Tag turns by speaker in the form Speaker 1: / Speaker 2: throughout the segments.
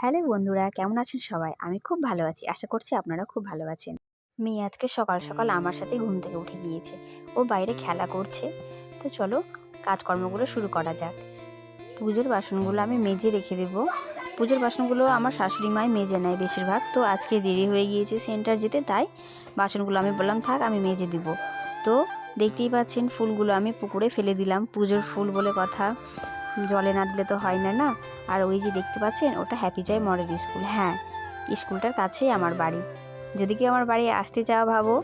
Speaker 1: Hello বন্ধুরা, কেমন আছেন সবাই? আমি খুব ভালো আছি। আশা করছি আপনারা খুব ভালো আছেন। মেয়ে আজকে সকাল সকাল আমার সাথে ঘুম থেকে উঠে গিয়েছে। ও বাইরে খেলা করছে। তো চলো কাজকর্মগুলো শুরু করা যাক। পুজোর বাসনগুলো আমি মেজে রেখে দেবো। পুজোর বাসনগুলো আমার শাশুড়ি মাই মেজে নেয় বেশিরভাগ। তো আজকে দেরি হয়ে গিয়েছে সেন্টার যেতে, তাই বাসনগুলো আমি বললাম থাক আমি মেজে দিব। তো দেখতেই পাচ্ছেন ফুলগুলো আমি পুকুরে ফেলে দিলাম। পুজোর ফুল বলে কথা, জলে না দিলে তো হয় না না। আর ওই যে দেখতে পাচ্ছেন ওটা হ্যাপি জয় মডেল স্কুল। হ্যাঁ, স্কুলটার কাছেই আমার বাড়ি। যদি কেউ আমার বাড়ি আসতে চাও ভাবো,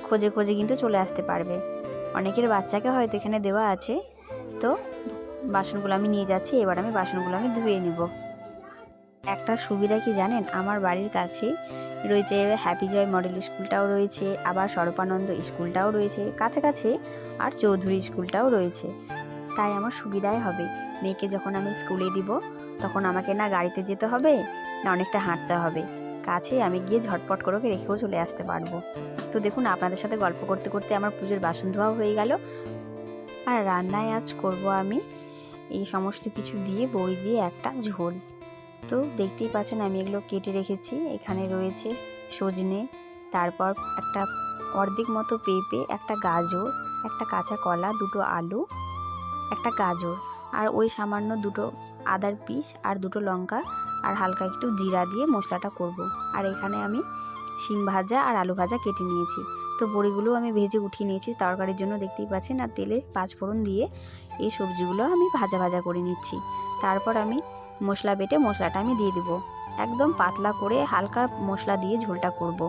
Speaker 1: খোঁজে খোঁজে কিন্তু চলে আসতে পারবে। অনেকের বাচ্চাকে হয়তো এখানে দেওয়া আছে। তো বাসনগুলো আমি নিয়ে যাচ্ছি, এবার আমি বাসনগুলো আমি ধুয়ে নিব। একটা সুবিধা কি জানেন, আমার বাড়ির কাছেই রয়েছে হ্যাপি জয় মডেল স্কুলটাও রয়েছে, আবার স্বরূপানন্দ স্কুলটাও রয়েছে কাছাকাছি, আর চৌধুরী স্কুলটাও রয়েছে। তাই আমার সুবিধাই হবে। মেয়েকে যখন আমি স্কুলে দিব তখন আমাকে না গাড়িতে যেতে হবে, না অনেকটা হাঁটতে হবে। কাছে আমি গিয়ে ঝটপট করে ওকে রেখেও চলে আসতে পারবো। তো দেখুন, আপনাদের সাথে গল্প করতে করতে আমার পুজোর বাসন ধোয়াও হয়ে গেল। আর রান্নায় আজ করব আমি এই সমস্ত কিছু দিয়ে বড়ি দিয়ে একটা ঝোল। তো দেখতেই পাচ্ছেন আমি এগুলো কেটে রেখেছি। এখানে রয়েছে সজনে, তারপর একটা অর্ধেক মতো পেঁপে, একটা গাজর, একটা কাঁচা কলা, দুটো আলু, একটা গাজর, আর ওই সামান্য দুটো আদার পিস, আর দুটো লঙ্কা, আর হালকা একটু জিরা দিয়ে মশলাটা করব। আর এখানে আমি শিম ভাজা আর আলু ভাজা কেটে নিয়েছি। তো বড়িগুলো আমি ভেজে উঠিয়ে নিয়েছি তরকারির জন্য, দেখতেই পাচ্ছেন। আর তেলে পাঁচফোড়ন দিয়ে এই সবজিগুলো আমি ভাজা ভাজা করে নিচ্ছি। তারপর আমি মশলা বেটে মশলাটা আমি দিয়ে দেবো। একদম পাতলা করে হালকা মশলা দিয়ে ঝোলটা করব।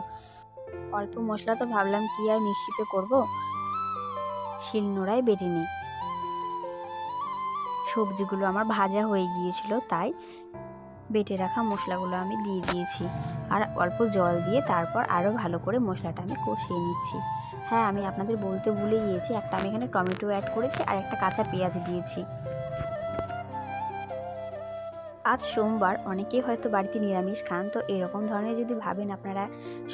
Speaker 1: অল্প মশলা তো ভাবলাম কি আর মিক্সিতে করব, শিলনোড়ায় বেটে নিই। সবজিগুলো আমার ভাজা হয়ে গিয়েছিল, তাই বেটে রাখা মশলাগুলো আমি দিয়ে দিয়েছি। আর অল্প জল দিয়ে তারপর আরও ভালো করে মশলাটা আমি কষিয়ে নিচ্ছি। হ্যাঁ, আমি আপনাদের বলতে ভুলে গিয়েছি, একটা আমি এখানে টমেটো অ্যাড করেছি আর একটা কাঁচা পেঁয়াজ দিয়েছি। আজ সোমবার, অনেকেই হয়তো বাড়িতে নিরামিষ খান। তো এরকম ধরনের যদি ভাবেন আপনারা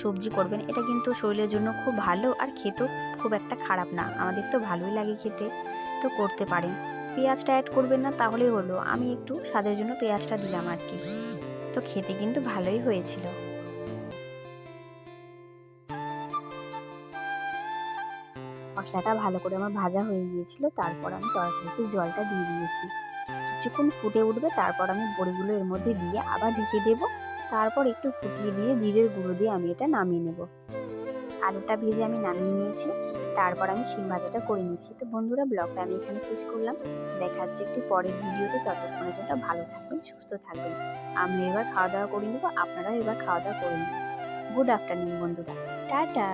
Speaker 1: সবজি করবেন, এটা কিন্তু শরীরের জন্য খুব ভালো, আর খেতেও খুব একটা খারাপ না। আমাদের তো ভালোই লাগে খেতে, তো করতে পারেন। পেঁয়াজটা অ্যাড করবেন না তাহলেই হলো, আমি একটু স্বাদের জন্য পেঁয়াজটা দিলাম আর কি। তো খেতে কিন্তু ভালোই হয়েছিল। মশলাটা ভালো করে আমার ভাজা হয়ে গিয়েছিল, তারপর আমি তরকারিতে জলটা দিয়ে দিয়েছি। কিছুক্ষণ ফুটে উঠবে, তারপর আমি বড়িগুলো এর মধ্যে দিয়ে আবার ঢেকে দেবো। তারপর একটু ফুটিয়ে দিয়ে জিরের গুঁড়ো দিয়ে আমি এটা নামিয়ে নেব। আলুটা ভেজে আমি নামিয়ে নিয়েছি, তারপর আমি শিম ভাজাটা করে নিচ্ছি। তো বন্ধুরা, ব্লগটা আমি এখানে শেষ করলাম। দেখা হচ্ছে একটি পরের ভিডিওতে। ততক্ষণের জন্য ভালো থাকবেন, সুস্থ থাকবেন। আমি এবার খাওয়া দাওয়া করে নেবো, আপনারাও এবার খাওয়া দাওয়া করে নিন। গুড আফটারনুন বন্ধুরা, টাটা।